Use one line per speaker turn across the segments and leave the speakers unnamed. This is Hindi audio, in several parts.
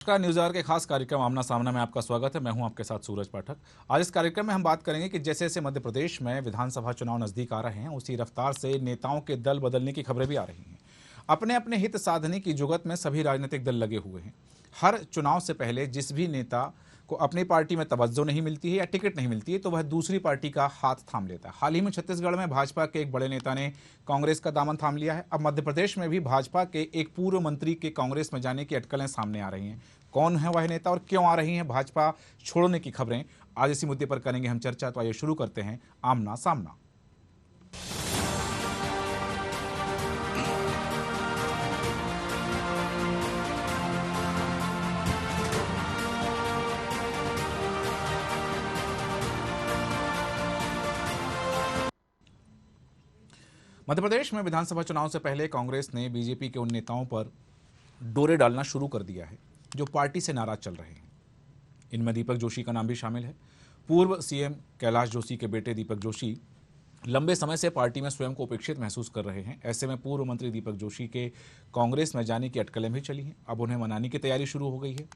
नमस्कार, न्यूज़ आवर के खास कार्यक्रम आमना सामना में आपका स्वागत है। मैं हूं आपके साथ सूरज पाठक। आज इस कार्यक्रम में हम बात करेंगे कि जैसे जैसे मध्य प्रदेश में विधानसभा चुनाव नजदीक आ रहे हैं, उसी रफ्तार से नेताओं के दल बदलने की खबरें भी आ रही हैं। अपने अपने हित साधने की जुगत में सभी राजनीतिक दल लगे हुए हैं। हर चुनाव से पहले जिस भी नेता को अपनी पार्टी में तवज्जो नहीं मिलती है या टिकट नहीं मिलती है तो वह दूसरी पार्टी का हाथ थाम लेता है। हाल ही में छत्तीसगढ़ में भाजपा के एक बड़े नेता ने कांग्रेस का दामन थाम लिया है। अब मध्य प्रदेश में भी भाजपा के एक पूर्व मंत्री के कांग्रेस में जाने की अटकलें सामने आ रही हैं। कौन है वह नेता और क्यों आ रही हैं भाजपा छोड़ने की खबरें, आज इसी मुद्दे पर करेंगे हम चर्चा। तो आइए शुरू करते हैं आमना सामना। मध्य प्रदेश में विधानसभा चुनाव से पहले कांग्रेस ने बीजेपी के उन नेताओं पर डोरे डालना शुरू कर दिया है जो पार्टी से नाराज चल रहे हैं। इनमें दीपक जोशी का नाम भी शामिल है। पूर्व सीएम कैलाश जोशी के बेटे दीपक जोशी लंबे समय से पार्टी में स्वयं को उपेक्षित महसूस कर रहे हैं। ऐसे में पूर्व मंत्री दीपक जोशी के कांग्रेस में जाने की अटकलें भी चली हैं। अब उन्हें मनाने की तैयारी शुरू हो गई है।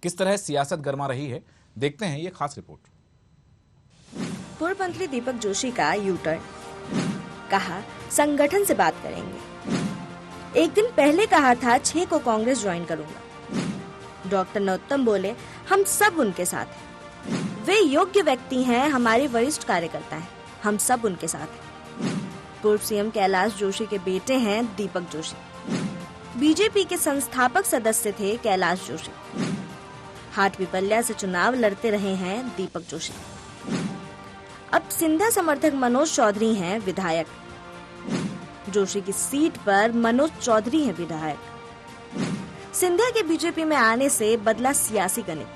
किस तरह सियासत गर्मा रही है, देखते हैं ये खास रिपोर्ट।
पूर्व मंत्री दीपक जोशी का यू टर्न, कहा संगठन से बात करेंगे। एक दिन पहले कहा था 6 को कांग्रेस ज्वाइन करूंगा। डॉक्टर नरोत्तम बोले हम सब उनके साथ हैं। वे योग्य व्यक्ति हैं, हमारे वरिष्ठ कार्यकर्ता हैं, हम सब उनके साथ हैं। पूर्व सीएम कैलाश जोशी के बेटे हैं दीपक जोशी। बीजेपी के संस्थापक सदस्य थे कैलाश जोशी। हाट पिपल्या से चुनाव लड़ते रहे हैं दीपक जोशी। अब सिंधिया समर्थक मनोज चौधरी हैं विधायक। जोशी की सीट पर मनोज चौधरी हैं विधायक। सिंधिया के बीजेपी में आने से बदला सियासी गणित।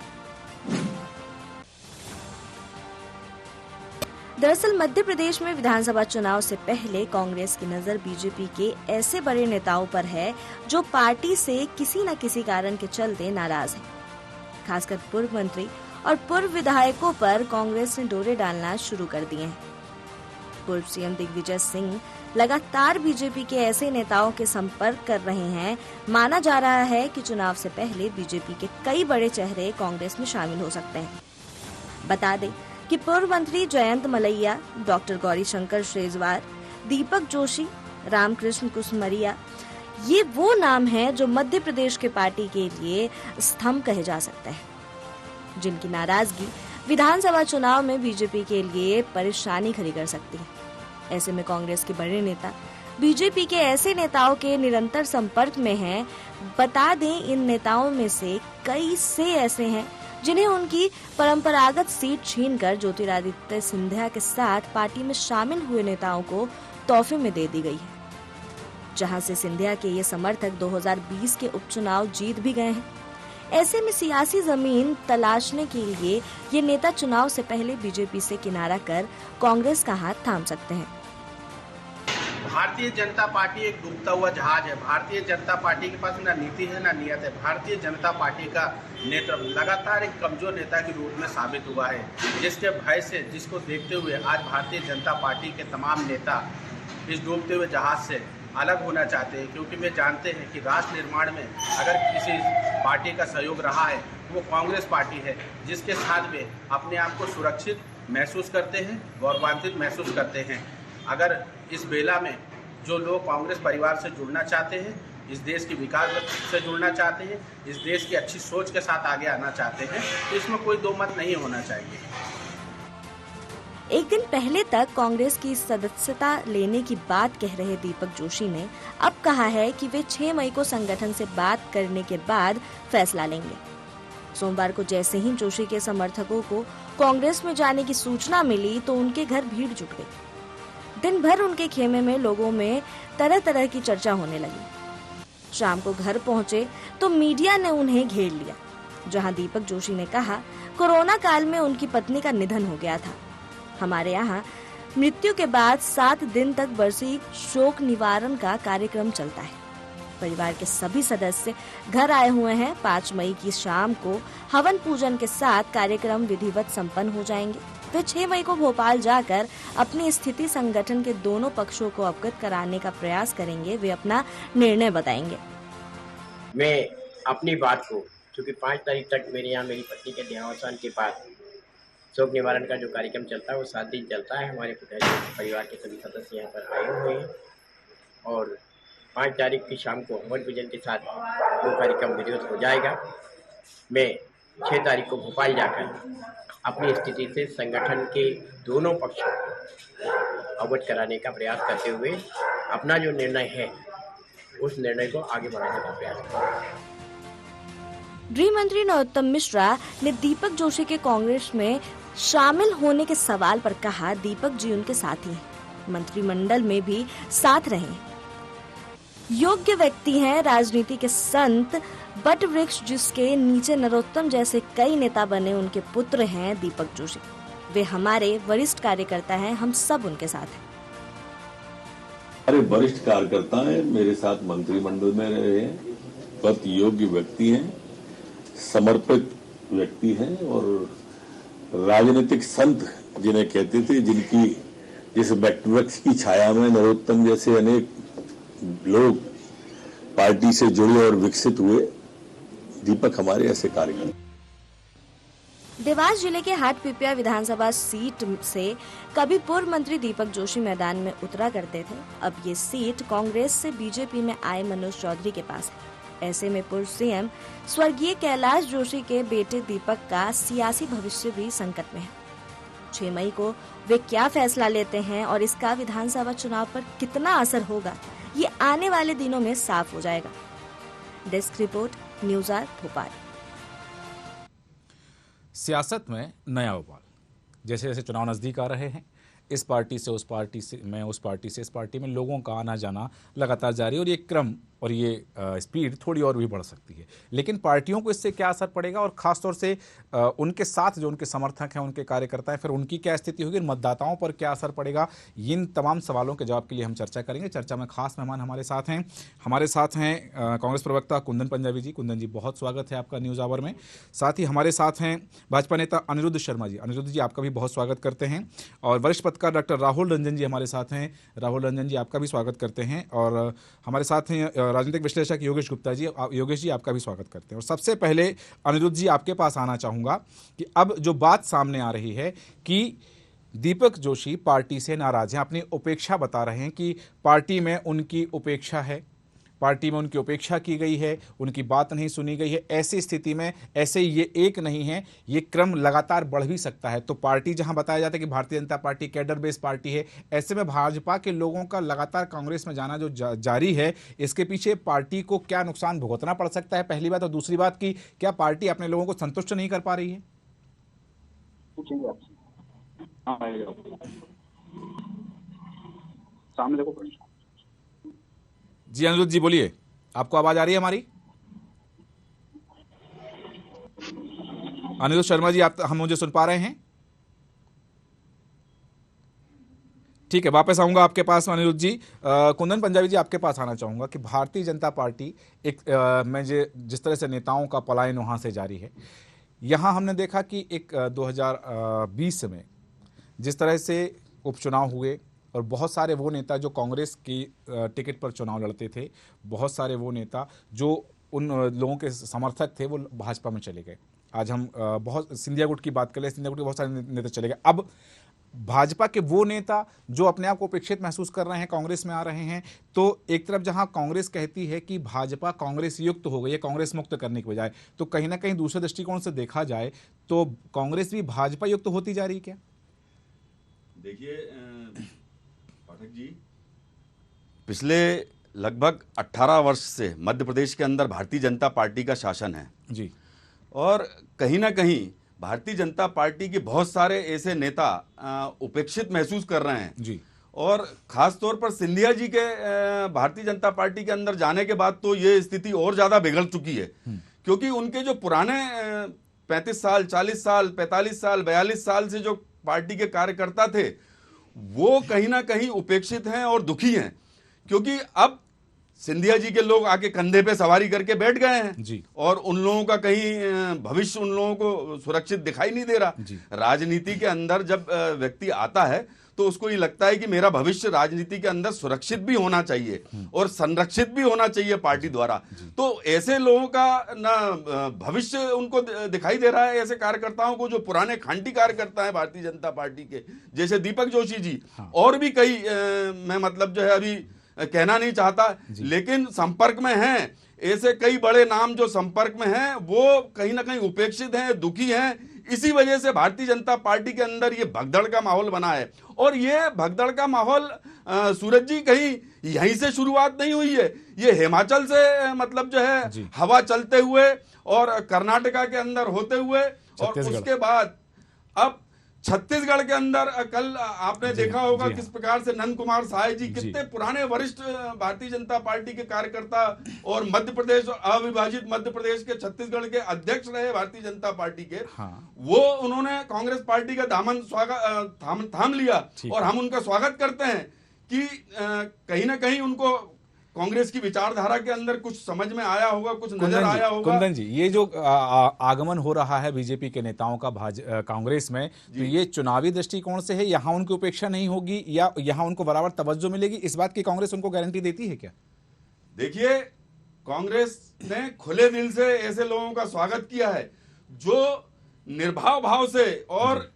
दरअसल मध्य प्रदेश में विधानसभा चुनाव से पहले कांग्रेस की नजर बीजेपी के ऐसे बड़े नेताओं पर है जो पार्टी से किसी न किसी कारण के चलते नाराज हैं। खासकर पूर्व मंत्री और पूर्व विधायकों पर कांग्रेस ने डोरे डालना शुरू कर दिए हैं। पूर्व सीएम दिग्विजय सिंह लगातार बीजेपी के ऐसे नेताओं के संपर्क कर रहे हैं। माना जा रहा है कि चुनाव से पहले बीजेपी के कई बड़े चेहरे कांग्रेस में शामिल हो सकते हैं। बता दें कि पूर्व मंत्री जयंत मलैया, डॉक्टर गौरीशंकर शेजवार, दीपक जोशी, रामकृष्ण कुसमरिया, ये वो नाम हैं जो मध्य प्रदेश के पार्टी के लिए स्तंभ कहे जा सकते हैं, जिनकी नाराजगी विधानसभा चुनाव में बीजेपी के लिए परेशानी खड़ी कर सकती है। ऐसे में कांग्रेस के बड़े नेता बीजेपी के ऐसे नेताओं के निरंतर संपर्क में हैं। बता दें इन नेताओं में से कई से ऐसे हैं जिन्हें उनकी परंपरागत सीट छीनकर ज्योतिरादित्य सिंधिया के साथ पार्टी में शामिल हुए नेताओं को तोहफे में दे दी गई है। जहां से सिंधिया के ये समर्थक 2020 के उपचुनाव जीत भी गए हैं। ऐसे में सियासी जमीन तलाशने के लिए ये नेता चुनाव से पहले बीजेपी से किनारा कर कांग्रेस का हाथ थाम सकते हैं।
भारतीय जनता पार्टी एक डूबता हुआ जहाज है। भारतीय जनता पार्टी के पास ना नीति है ना नियत है। भारतीय जनता पार्टी का नेतृत्व लगातार एक कमजोर नेता के रूप में साबित हुआ है, जिसके भय से, जिसको देखते हुए आज भारतीय जनता पार्टी के तमाम नेता इस डूबते हुए जहाज से अलग होना चाहते हैं, क्योंकि वे जानते हैं कि राष्ट्र निर्माण में अगर किसी पार्टी का सहयोग रहा है वो कांग्रेस पार्टी है, जिसके साथ वे अपने आप को सुरक्षित महसूस करते हैं, गौरवान्वित महसूस करते हैं। अगर इस बेला में जो लोग कांग्रेस परिवार से जुड़ना चाहते हैं, इस देश के विकास से जुड़ना चाहते हैं, इस देश की अच्छी सोच के साथ आगे आना चाहते हैं, तो इसमें कोई दो मत नहीं होना चाहिए।
एक दिन पहले तक कांग्रेस की सदस्यता लेने की बात कह रहे दीपक जोशी ने अब कहा है कि वे 6 मई को संगठन से बात करने के बाद फैसला लेंगे। सोमवार को जैसे ही जोशी के समर्थकों को कांग्रेस में जाने की सूचना मिली तो उनके घर भीड़ जुट गई। दिन भर उनके खेमे में लोगों में तरह तरह की चर्चा होने लगी। शाम को घर पहुंचे तो मीडिया ने उन्हें घेर लिया, जहां दीपक जोशी ने कहा कोरोना काल में उनकी पत्नी का निधन हो गया था। हमारे यहाँ मृत्यु के बाद 7 दिन तक वार्षिक शोक निवारण का कार्यक्रम चलता है। परिवार के सभी सदस्य घर आए हुए हैं। 5 मई की शाम को हवन पूजन के साथ कार्यक्रम विधिवत संपन्न हो जाएंगे। वे 6 मई को भोपाल जाकर अपनी स्थिति संगठन के दोनों पक्षों को अवगत कराने का प्रयास करेंगे। वे अपना निर्णय बताएंगे।
मैं अपनी बात को चूँकि 5 तारीख तक मेरे यहाँ मेरी पत्नी के देहावसान के बाद शोक निवारण का जो कार्यक्रम चलता है वो 7 दिन चलता है। हमारे पिताजी परिवार के सभी सदस्य यहाँ पर आए हुए हैं और 5 तारीख की शाम को हवन पूजन के साथ वो कार्यक्रम विधिवत हो जाएगा। मैं 6 तारीख को भोपाल जाकर अपनी स्थिति से संगठन के दोनों पक्षों को अवगत कराने का प्रयास करते हुए अपना जो निर्णय है उस निर्णय को आगे बढ़ाने का प्रयास करेंगे।
गृह मंत्री नरोत्तम मिश्रा ने दीपक जोशी के कांग्रेस में शामिल होने के सवाल पर कहा, दीपक जी उनके साथी हैं, मंत्रिमंडल में भी साथ रहे, योग्य व्यक्ति हैं, राजनीति के संत, बट वृक्ष जिसके नीचे नरोत्तम जैसे कई नेता बने उनके पुत्र हैं दीपक जोशी। वे हमारे वरिष्ठ कार्यकर्ता हैं, हम सब उनके साथ हैं।
हमारे वरिष्ठ कार्यकर्ता हैं, मेरे साथ मंत्रिमंडल में रहे हैं, बहुत योग्य व्यक्ति हैं, समर्पित व्यक्ति हैं और राजनीतिक संत जिन्हें कहते थे, जिनकी जिस वृक्ष की छाया में नरोत्तम जैसे अनेक लोग पार्टी से जुड़े और विकसित हुए, दीपक हमारे ऐसे कार्यकर्ता।
देवास जिले के हाटपिपलिया विधानसभा सीट से कभी पूर्व मंत्री दीपक जोशी मैदान में उतरा करते थे। अब ये सीट कांग्रेस से बीजेपी में आए मनोज चौधरी के पास है। ऐसे में पूर्व सीएम स्वर्गीय कैलाश जोशी के बेटे दीपक का सियासी भविष्य भी संकट में है। 6 मई को वे क्या फैसला लेते हैं और इसका विधानसभा चुनाव पर कितना असर होगा, ये आने वाले दिनों में साफ हो जाएगा। Desk report, news hour Bhopal.
सियासत में नया उबाल, जैसे जैसे चुनाव नज़दीक आ रहे हैं, इस पार्टी से उस पार्टी से मैं उस पार्टी से इस पार्टी में लोगों का आना जाना लगातार जारी है और ये क्रम और ये स्पीड थोड़ी और भी बढ़ सकती है। लेकिन पार्टियों को इससे क्या असर पड़ेगा और ख़ासतौर से उनके साथ जो उनके समर्थक हैं, उनके कार्यकर्ता हैं, फिर उनकी क्या स्थिति होगी, मतदाताओं पर क्या असर पड़ेगा, इन तमाम सवालों के जवाब के लिए हम चर्चा करेंगे। चर्चा में खास मेहमान हमारे साथ हैं कांग्रेस प्रवक्ता कुंदन पंजाबी जी। कुंदन जी, बहुत स्वागत है आपका न्यूज़ आवर में। साथ ही हमारे साथ हैं भाजपा नेता अनिरुद्ध शर्मा जी। अनिरुद्ध जी, आपका भी बहुत स्वागत करते हैं। और वरिष्ठ पत्रकार डॉक्टर राहुल रंजन जी हमारे साथ हैं। राहुल रंजन जी, आपका भी स्वागत करते हैं। और हमारे साथ हैं राजनीतिक विश्लेषक योगेश गुप्ता जी। योगेश जी, आपका भी स्वागत करते हैं। और सबसे पहले अनिरुद्ध जी, आपके पास आना चाहूँगा कि अब जो बात सामने आ रही है कि दीपक जोशी पार्टी से नाराज हैं, अपनी उपेक्षा बता रहे हैं कि पार्टी में उनकी उपेक्षा है, पार्टी में उनकी उपेक्षा की गई है, उनकी बात नहीं सुनी गई है। ऐसी स्थिति में ऐसे ये एक नहीं है, ये क्रम लगातार बढ़ भी सकता है। तो पार्टी जहां बताया जाता है कि Bharatiya Janata party cadre based party है, ऐसे में भाजपा के लोगों का लगातार कांग्रेस में जाना जो जारी है, इसके पीछे पार्टी को क्या नुकसान भुगतना पड़ सकता है, पहली बात। और दूसरी बात की क्या पार्टी अपने लोगों को संतुष्ट नहीं कर पा रही है?
सामने देखो
जी अनिरुद्ध जी, बोलिए, आपको आवाज आ रही है हमारी? अनिरुद्ध शर्मा जी, आप हम मुझे सुन पा रहे हैं? ठीक है, वापस आऊंगा आपके पास अनिरुद्ध जी। कुंदन पंजाबी जी, आपके पास आना चाहूंगा कि भारतीय जनता पार्टी में जिस तरह से नेताओं का पलायन वहां से जारी है, यहां हमने देखा कि 2020 में जिस तरह से उपचुनाव हुए और बहुत सारे वो नेता जो कांग्रेस की टिकट पर चुनाव लड़ते थे, बहुत सारे वो नेता जो उन लोगों के समर्थक थे, वो भाजपा में चले गए। आज हम बहुत सिंधिया गुट की बात करें, सिंधिया गुट के बहुत सारे नेता चले गए। अब भाजपा के वो नेता जो अपने आप को उपेक्षित महसूस कर रहे हैं, कांग्रेस में आ रहे हैं। तो एक तरफ जहां कांग्रेस कहती है कि भाजपा कांग्रेस युक्त हो गई है, कांग्रेस मुक्त करने के बजाय, तो कहीं ना कहीं दूसरे दृष्टिकोण से देखा जाए तो कांग्रेस भी भाजपा युक्त होती जा रही है क्या?
देखिए पाठक जी, पिछले लगभग 18 वर्ष से मध्य प्रदेश के अंदर भारतीय जनता पार्टी का शासन है
जी,
और कहीं ना कहीं भारतीय जनता पार्टी के बहुत सारे ऐसे नेता उपेक्षित महसूस कर रहे हैं
जी।
और खास तौर पर सिंधिया जी के भारतीय जनता पार्टी के अंदर जाने के बाद तो ये स्थिति और ज्यादा बिगड़ चुकी है, क्योंकि उनके जो पुराने 35 साल 40 साल 45 साल 42 साल से जो पार्टी के कार्यकर्ता थे, वो कहीं ना कहीं उपेक्षित हैं और दुखी हैं, क्योंकि अब सिंधिया जी के लोग आके कंधे पे सवारी करके बैठ गए हैं
जी।
और उन लोगों का कहीं भविष्य उन लोगों को सुरक्षित दिखाई नहीं दे रहा। राजनीति के अंदर जब व्यक्ति आता है तो उसको ये लगता है कि मेरा भविष्य राजनीति के अंदर सुरक्षित भी होना चाहिए और संरक्षित भी होना चाहिए पार्टी द्वारा। तो ऐसे लोगों का ना भविष्य उनको दिखाई दे रहा है, ऐसे कार्यकर्ताओं को जो पुराने खांटी कार्यकर्ता है भारतीय जनता पार्टी के, जैसे दीपक जोशी जी और भी कई मैं मतलब जो है अभी कहना नहीं चाहता, लेकिन संपर्क में हैं ऐसे कई बड़े नाम जो संपर्क में हैं, वो कहीं ना कहीं उपेक्षित हैं, दुखी हैं। इसी वजह से भारतीय जनता पार्टी के अंदर ये भगदड़ का माहौल बना है। और ये भगदड़ का माहौल सूरज जी कहीं यहीं से शुरुआत नहीं हुई है, ये हिमाचल से मतलब जो है हवा चलते हुए और कर्नाटका के अंदर होते हुए और उसके बाद अब छत्तीसगढ़ के अंदर कल आपने देखा होगा किस प्रकार से नंद कुमार साय जी कितने पुराने वरिष्ठ भारतीय जनता पार्टी के कार्यकर्ता और मध्य प्रदेश अविभाजित मध्य प्रदेश के छत्तीसगढ़ के अध्यक्ष रहे भारतीय जनता पार्टी के, वो उन्होंने कांग्रेस पार्टी का दामन थाम लिया और हम उनका स्वागत करते हैं कि कहीं ना कहीं उनको कांग्रेस की विचारधारा के अंदर कुछ समझ में आया होगा, कुछ नजर आया होगा।
कुंदन जी, ये जो आगमन हो रहा है बीजेपी के नेताओं का कांग्रेस में, तो ये चुनावी दृष्टिकोण से है, यहाँ उनकी उपेक्षा नहीं होगी या यहाँ उनको बराबर तवज्जो मिलेगी, इस बात की कांग्रेस उनको गारंटी देती है क्या?
देखिए, कांग्रेस ने खुले दिल से ऐसे लोगों का स्वागत किया है जो निर्भाव भाव से और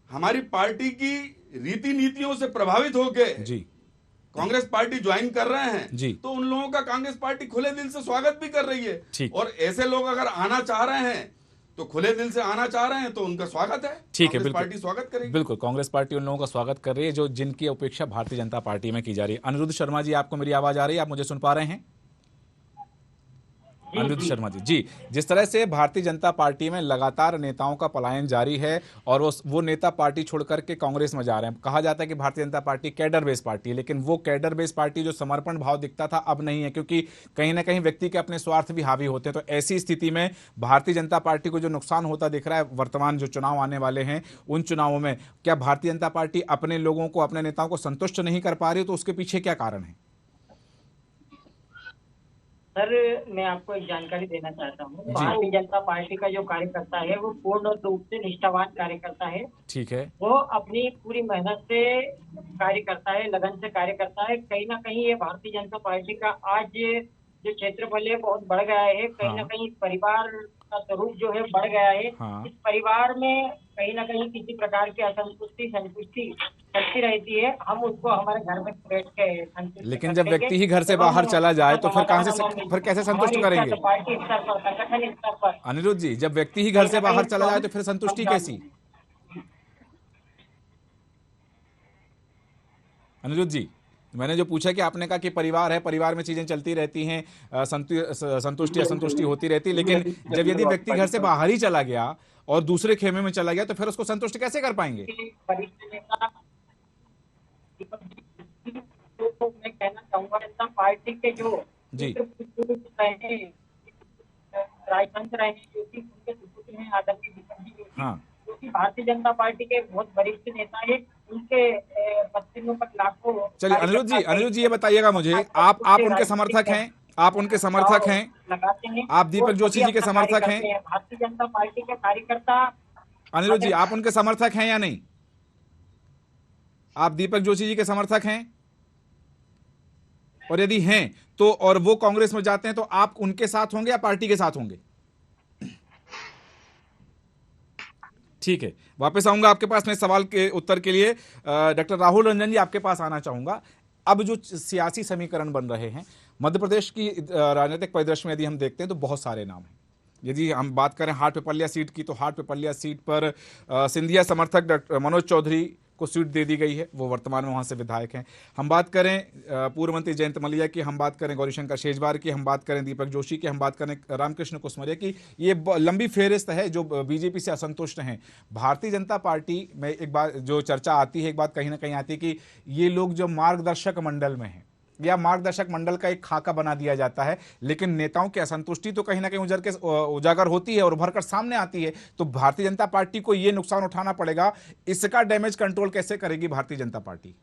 हमारी पार्टी की रीति नीतियों से प्रभावित होकर कांग्रेस पार्टी ज्वाइन कर रहे हैं, तो उन लोगों का कांग्रेस पार्टी खुले दिल से स्वागत भी कर रही है। और ऐसे लोग अगर आना चाह रहे हैं तो खुले दिल से आना चाह रहे हैं तो उनका स्वागत है,
ठीक है, बिल्कुल
पार्टी स्वागत करेगी।
बिल्कुल, कांग्रेस पार्टी उन लोगों का स्वागत कर रही है जो जिनकी अपेक्षा भारतीय जनता पार्टी में की जा रही है। अनिरुद्ध शर्मा जी, आपको मेरी आवाज आ रही है? आप मुझे सुन पा रहे हैं? अनिरुद्ध शर्मा जी, जिस तरह से भारतीय जनता पार्टी में लगातार नेताओं का पलायन जारी है और वो नेता पार्टी छोड़ करके कांग्रेस में जा रहे हैं, कहा जाता है कि Bharatiya Janata party cadre base party है, लेकिन वो कैडर बेस पार्टी जो समर्पण भाव दिखता था अब नहीं है, क्योंकि कहीं ना कहीं व्यक्ति के अपने स्वार्थ भी हावी होते हैं। तो ऐसी स्थिति में भारतीय जनता पार्टी को जो नुकसान होता दिख रहा है, वर्तमान जो चुनाव आने वाले हैं उन चुनावों में, क्या भारतीय जनता पार्टी अपने लोगों को, अपने नेताओं को संतुष्ट नहीं कर पा रही? तो उसके पीछे क्या कारण है?
सर, मैं आपको एक जानकारी देना चाहता हूँ। भारतीय जनता पार्टी का जो कार्यकर्ता है वो पूर्ण रूप से निष्ठावान कार्यकर्ता है।
ठीक है, वो
अपनी पूरी मेहनत से कार्य करता है, लगन से कार्य करता है। कहीं ना कहीं ये भारतीय जनता पार्टी का आज जो क्षेत्रफल है बहुत बढ़ गया है। कहीं ना कहीं परिवार का स्वरूप जो है बढ़ गया है। इस परिवार में कहीं ना कहीं किसी प्रकार की संतुष्टि चलती रहती है। हम उसको हमारे घर में बैठ के,
लेकिन जब व्यक्ति ही घर से बाहर चला जाए तो फिर कैसे संतुष्ट करेंगे?
पार्टी स्तर पर, संगठन स्तर पर।
अनिरुद्ध जी, जब व्यक्ति ही घर से बाहर चला जाए तो फिर संतुष्टि कैसी? अनिरुद्ध जी, मैंने जो पूछा कि आपने कहा कि परिवार है, परिवार में चीजें चलती रहती हैं, संतुष्टि असंतुष्टि होती रहती है, लेकिन जब यदि व्यक्ति घर से बाहर ही चला गया और दूसरे खेमे में चला गया तो फिर उसको संतुष्ट कैसे कर पाएंगे?
तो मैं कहना चाहूंगा, जनता पार्टी के जो राजतंत्र रहे जो कि उनके सुपुत्र हैं आदरणीय दीपक जी जो कि भारतीय जनता पार्टी के बहुत वरिष्ठ नेता है। उनके पत्नियों पर लाखों।
चलिए अनिरुद्ध जी ये बताइएगा मुझे, आप उनके समर्थक हैं? आप उनके समर्थक हैं? आप दीपक जोशी जी के समर्थक हैं?
भारतीय जनता पार्टी के कार्यकर्ता।
अनिरुद्ध जी, आप उनके समर्थक हैं या नहीं? आप दीपक जोशी जी के समर्थक हैं? और यदि हैं तो, और वो कांग्रेस में जाते हैं तो आप उनके साथ होंगे या पार्टी के साथ होंगे? ठीक है, वापस आऊंगा आपके पास में सवाल के उत्तर के लिए। डॉक्टर राहुल रंजन जी, आपके पास आना चाहूंगा। अब जो सियासी समीकरण बन रहे हैं मध्य प्रदेश की राजनीतिक परिदृश्य में यदि हम देखते हैं तो बहुत सारे नाम हैं। यदि हम बात करें हाट पिपल्या सीट की, तो हाट पिपल्या सीट पर सिंधिया समर्थक डॉक्टर मनोज चौधरी को सीट दे दी गई है, वो वर्तमान में वहां से विधायक हैं। हम बात करें पूर्व मंत्री जयंत मलिया की, हम बात करें गौरीशंकर शेजवार की, हम बात करें दीपक जोशी की, हम बात करें रामकृष्ण कुसमरिया की। ये लंबी फेहरिस्त है जो बीजेपी से असंतुष्ट हैं। भारतीय जनता पार्टी में एक बात जो चर्चा आती है, एक बात कहीं ना कहीं आती है कि ये लोग जो मार्गदर्शक मंडल में हैं या मार्गदर्शक मंडल का एक खाका बना दिया जाता है, लेकिन नेताओं की असंतुष्टि तो कहीं ना कहीं उजागर होती है और उभर कर सामने आती है। तो भारतीय जनता पार्टी को यह नुकसान उठाना पड़ेगा। इसका डैमेज कंट्रोल कैसे करेगी भारतीय जनता पार्टी?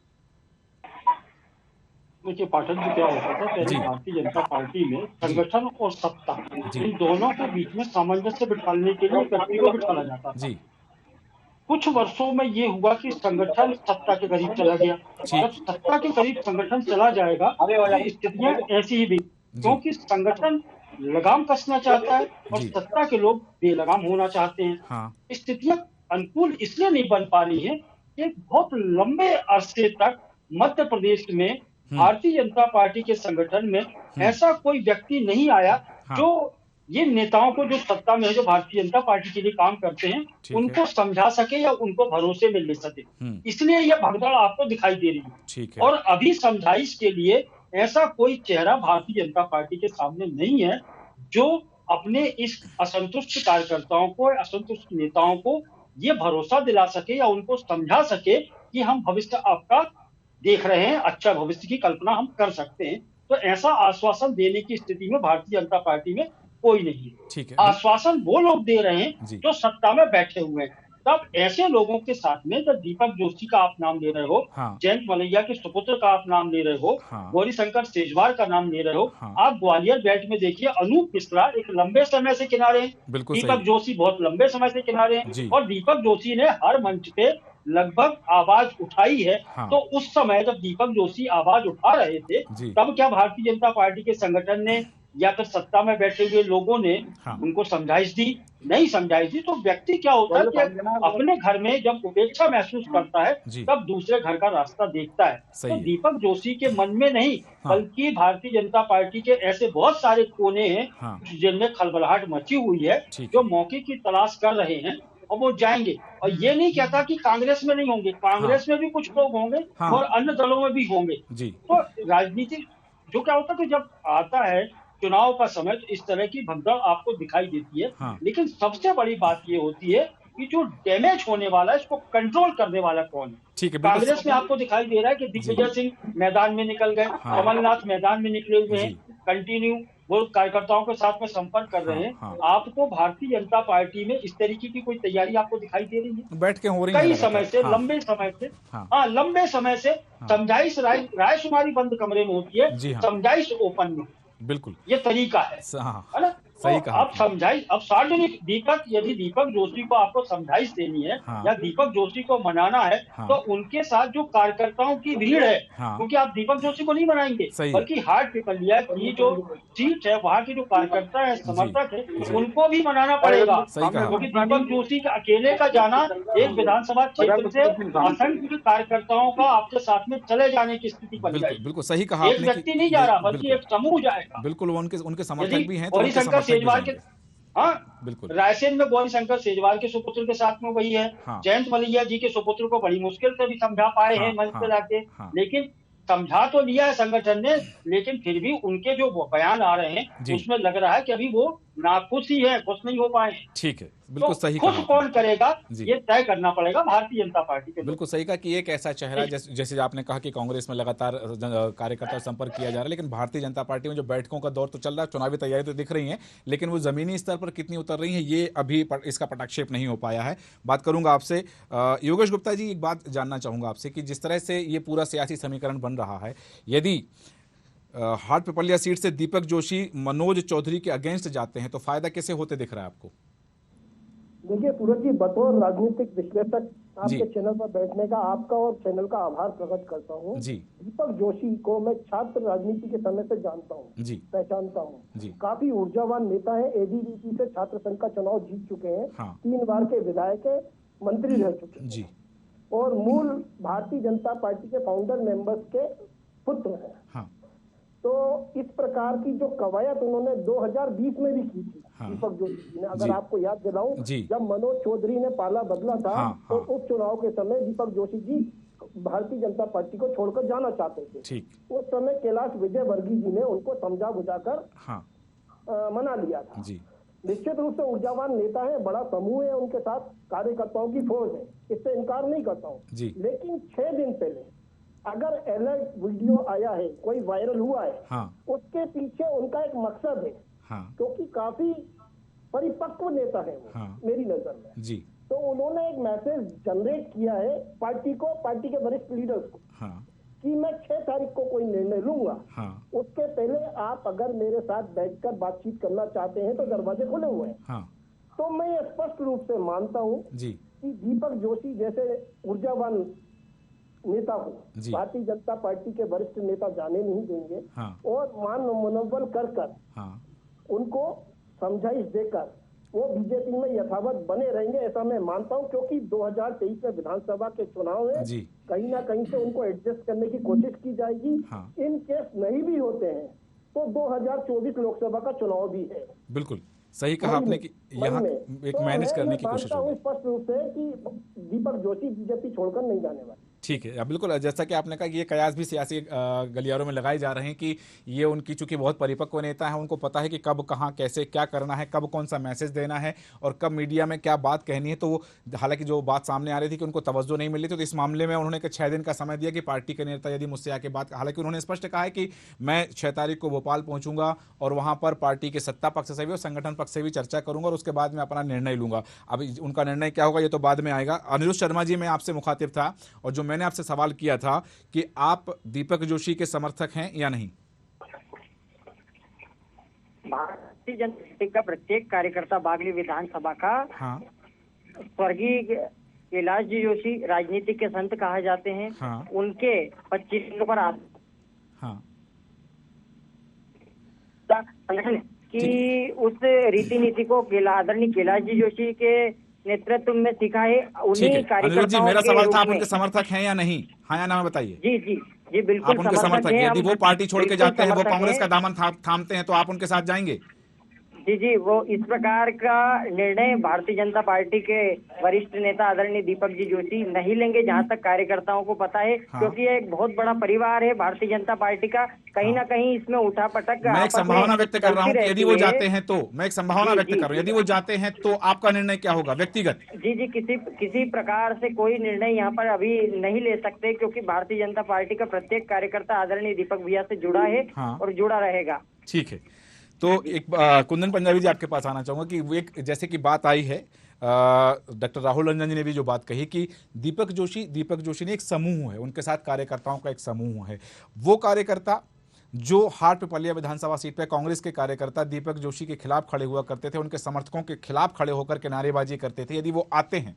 देखिए पाठक जी, क्या होता था पहले भारतीय जनता पार्टी में संगठन और सत्ता इन दोनों के बीच में सामंजस्य बिठाने के लिए व्यक्ति को बिठाया जाता था। कुछ वर्षों में ये हुआ कि संगठन सत्ता के करीब चला गया। जब सत्ता के करीब संगठन चला जाएगा तो स्थितियां ऐसी ही भी, क्योंकि संगठन लगाम कसना चाहता है और सत्ता के लोग बेलगाम होना चाहते हैं।
हाँ।
स्थितियां अनुकूल इसलिए नहीं बन पा रही है कि बहुत लंबे अरसे तक मध्य प्रदेश में भारतीय जनता पार्टी के संगठन में ऐसा कोई व्यक्ति नहीं आया जो ये नेताओं को, जो सत्ता में है, जो भारतीय जनता पार्टी के लिए काम करते हैं, उनको समझा सके या उनको भरोसे में ले सके। इसलिए यह भगदड़ आपको दिखाई दे रही है। और अभी समझाइश के लिए ऐसा कोई चेहरा भारतीय जनता पार्टी के सामने नहीं है जो अपने इस असंतुष्ट कार्यकर्ताओं को, असंतुष्ट नेताओं को ये भरोसा दिला सके या उनको समझा सके कि हम भविष्य आपका देख रहे हैं, अच्छा भविष्य की कल्पना हम कर सकते हैं। तो ऐसा आश्वासन देने की स्थिति में भारतीय जनता पार्टी में कोई नहीं है। आश्वासन वो लोग दे रहे हैं जो सत्ता में बैठे हुए हैं। तब ऐसे लोगों के साथ में जब दीपक जोशी का आप नाम ले रहे हो, जयंत मलैया के सुपुत्र का आप नाम ले रहे हो, गौरीशंकर शेजवार का नाम ले रहे हो, आप ग्वालियर बेल्ट में देखिए अनूप मिश्रा एक लंबे समय से किनारे हैं, दीपक जोशी बहुत लंबे समय से किनारे हैं, और दीपक जोशी ने हर मंच पे लगभग आवाज उठाई है। तो उस समय जब दीपक जोशी आवाज उठा रहे थे तब क्या भारतीय जनता पार्टी के संगठन ने या फिर सत्ता में बैठे हुए लोगों ने उनको समझाइश दी? नहीं समझाइश दी। तो व्यक्ति क्या होता है कि अपने घर में जब उपेक्षा महसूस करता है तब दूसरे घर का रास्ता देखता है। तो दीपक जोशी के मन में नहीं बल्कि भारतीय जनता पार्टी के ऐसे बहुत सारे कोने हैं जिनमें खलबलाहट मची हुई है, जो मौके की तलाश कर रहे हैं और वो जाएंगे। और ये नहीं कहता कि कांग्रेस में नहीं होंगे, कांग्रेस में भी कुछ लोग होंगे और अन्य दलों में भी होंगे। तो राजनीति जो क्या होता है कि जब आता है चुनाव का समय तो इस तरह की भगदड़ आपको दिखाई देती है। लेकिन सबसे बड़ी बात ये होती है कि जो डैमेज होने वाला है इसको कंट्रोल करने वाला कौन है। कांग्रेस में आपको दिखाई दे रहा है कि दिग्विजय सिंह मैदान में निकल गए, कमलनाथ मैदान में निकले हुए हैं, कंटिन्यू वो कार्यकर्ताओं के साथ में संपर्क कर रहे हैं। आपको भारतीय जनता पार्टी में इस तरीके की कोई तैयारी आपको दिखाई दे रही है?
बैठ के हो रही है
कई समय से, लंबे समय से समझाइश रायशुमारी बंद कमरे में होती है, समझाइश ओपन में।
बिल्कुल
ये तरीका है ना?
सही कहा।
अब समझाइश, अब सार्वजनिक यदि दीपक जोशी को आपको समझाइश देनी है या दीपक जोशी को मनाना है तो उनके साथ जो कार्यकर्ताओं की भीड़ है, क्योंकि आप दीपक जोशी को नहीं मनाएंगे बल्कि हार्ट पिपलिया की जो सीट है वहाँ के जो कार्यकर्ता है, समर्थक है, उनको भी मनाना पड़ेगा। क्योंकि दीपक जोशी का अकेले का जाना एक विधानसभा क्षेत्र से असंख्य कार्यकर्ताओं का आपके साथ में चले जाने की स्थिति बन जाएगी।
बिल्कुल सही कहा।
एक व्यक्ति नहीं जा रहा बल्कि एक समूह जाएगा।
बिल्कुल, उनके समर्थक भी हैं।
गौरीशंकर शेजवार के बिल्कुल रायसेन में गौरीशंकर शेजवार के सुपुत्र के साथ में वही है। जयंत मलैया जी के सुपुत्र को बड़ी मुश्किल से भी समझा पाए हैं मंच पे लाके, लेकिन समझा तो लिया है संगठन ने, लेकिन फिर भी उनके जो बयान आ रहे हैं उसमें लग रहा है कि अभी वो नाखुश ही है, खुश नहीं हो पाए।
ठीक है, बिल्कुल
तो
सही
खुश
कहा।
कौन करेगा ये तय करना पड़ेगा भारतीय जनता पार्टी के।
बिल्कुल सही कहा कि एक ऐसा चेहरा जैसे आपने कहा कि कांग्रेस में लगातार कार्यकर्ता संपर्क किया जा रहा है, लेकिन भारतीय जनता पार्टी में जो बैठकों का दौर तो चल रहा है, चुनावी तैयारी तो दिख रही है, लेकिन वो जमीनी स्तर पर कितनी उतर रही है ये अभी इसका पटाक्षेप नहीं हो पाया है। बात करूंगा आपसे योगेश गुप्ता जी, एक बात जानना चाहूंगा आपसे कि जिस तरह से ये पूरा सियासी समीकरण बन रहा है, यदि हाट पिपलिया सीट से दीपक जोशी मनोज चौधरी के अगेंस्ट जाते हैं तो फायदा कैसे होते दिख रहा है आपको?
देखिए सूरज जी, बतौर राजनीतिक विश्लेषक आपके चैनल पर बैठने का आपका और चैनल का आभार प्रकट करता हूँ। दीपक जोशी को मैं छात्र राजनीति के समय से जानता हूँ, पहचानता हूँ। काफी ऊर्जावान नेता है, एबीवीपी से छात्र संघ का चुनाव जीत चुके हैं, 3 बार के विधायक है, मंत्री रह चुके हैं और मूल भारतीय जनता पार्टी के फाउंडर मेंबर्स के पुत्र हैं। तो इस प्रकार की जो कवायद उन्होंने 2020 में भी की थी दीपक जोशी जी ने, अगर आपको याद दिलाऊं, जब मनोज चौधरी ने पाला बदला था तो उपचुनाव के समय दीपक जोशी जी भारतीय जनता पार्टी को छोड़कर जाना चाहते थे। उस समय कैलाश विजयवर्गीय जी ने उनको समझा बुझाकर मना लिया था। निश्चित रूप से ऊर्जावान नेता है, बड़ा समूह है, उनके साथ कार्यकर्ताओं की फौज है, इससे इनकार नहीं करता हूँ। लेकिन 6 दिन पहले अगर अलर्ट वीडियो आया है, कोई वायरल हुआ है, उसके पीछे उनका एक मकसद है, क्योंकि काफी परिपक्व नेता है वो मेरी नजर में। तो उन्होंने एक मैसेज जनरेट किया है पार्टी को, पार्टी के वरिष्ठ लीडर्स को, कि मैं 6 तारीख को कोई निर्णय लूंगा, उसके पहले आप अगर मेरे साथ बैठकर बातचीत करना चाहते हैं तो दरवाजे खुले हुए हैं। तो मैं स्पष्ट रूप से मानता हूँ कि दीपक जोशी जैसे ऊर्जावान नेता को भारतीय जनता पार्टी के वरिष्ठ नेता जाने नहीं देंगे।
हाँ।
और मनोबल कर
हाँ।
उनको समझाइश देकर वो बीजेपी में यथावत बने रहेंगे, ऐसा मैं मानता हूं, क्योंकि 2023 में विधानसभा के चुनाव में कहीं ना कहीं से उनको एडजस्ट करने की कोशिश की जाएगी।
हाँ।
इन केस नहीं भी होते हैं तो 2024 लोकसभा का चुनाव भी है।
बिल्कुल सही कहा आपने कि यहाँ एक मैनेज करने की कोशिश होगी।
स्पष्ट रूप से कि दीपक जोशी बीजेपी छोड़कर नहीं जाने वाले।
ठीक है, बिल्कुल जैसा कि आपने कहा कि ये कयास भी सियासी गलियारों में लगाए जा रहे हैं कि ये उनकी चूंकि बहुत परिपक्व नेता है, उनको पता है कि कब कहाँ कैसे क्या करना है, कब कौन सा मैसेज देना है और कब मीडिया में क्या बात कहनी है। तो हालांकि जो बात सामने आ रही थी कि उनको तवज्जो नहीं मिल रही थी, तो इस मामले में उन्होंने 6 दिन का समय दिया कि पार्टी के नेता यदि मुझसे आके बात, हालांकि उन्होंने स्पष्ट कहा है कि मैं 6 तारीख को भोपाल पहुंचूंगा और वहां पर पार्टी के सत्ता पक्ष से भी और संगठन पक्ष से भी चर्चा करूंगा और उसके बाद में अपना निर्णय लूंगा। अभी उनका निर्णय क्या होगा ये तो बाद में आएगा। अनिरुद्ध शर्मा जी, मैं आपसे मुखातिब था और जो मैंने आपसे सवाल किया था कि आप दीपक जोशी के समर्थक हैं या नहीं?
भारतीय जनता पार्टी का प्रत्येक कार्यकर्ता बागली विधानसभा का स्वर्गीय कैलाश जी जोशी राजनीति के संत कहा जाते हैं। उनके 25 पर कि उस रीति नीति को आदरणीय कैलाश जी जोशी के नेतृत्व में सीखा है। उन्हीं कार्यकर्ताओं
जी, मेरा सवाल था आप उनके समर्थक हैं या नहीं? हाँ या ना बताइए।
जी बिल्कुल
आप उनके समर्थक हैं। यदि वो पार्टी छोड़ के जाते हैं, वो कांग्रेस का दामन थामते हैं, तो आप उनके साथ जाएंगे?
जी, वो इस प्रकार का निर्णय भारतीय जनता पार्टी के वरिष्ठ नेता आदरणीय दीपक जी जोशी नहीं लेंगे, जहां तक कार्यकर्ताओं को पता है। क्योंकि ये एक बहुत बड़ा परिवार है भारतीय जनता पार्टी का। कहीं ना कहीं इसमें उठापटक
मैं एक संभावना व्यक्त कर रहा हूँ यदि वो जाते हैं तो, मैं एक संभावना व्यक्त कर रहा हूँ यदि वो जाते हैं तो आपका निर्णय क्या होगा व्यक्तिगत?
जी, किसी प्रकार से कोई निर्णय यहाँ पर अभी नहीं ले सकते, क्योंकि भारतीय जनता पार्टी का प्रत्येक कार्यकर्ता आदरणीय दीपक भैया से जुड़ा है और जुड़ा रहेगा।
ठीक है, तो एक कुंदन पंजाबी जी आपके पास आना चाहूंगा कि वो एक जैसे कि बात आई है, डॉक्टर राहुल रंजन जी ने भी जो बात कही कि दीपक जोशी ने एक समूह है, उनके साथ कार्यकर्ताओं का एक समूह है। वो कार्यकर्ता जो हाट पिपलिया विधानसभा सीट पर कांग्रेस के कार्यकर्ता दीपक जोशी के खिलाफ खड़े हुआ करते थे, उनके समर्थकों के खिलाफ खड़े होकर के नारेबाजी करते थे, यदि वो आते हैं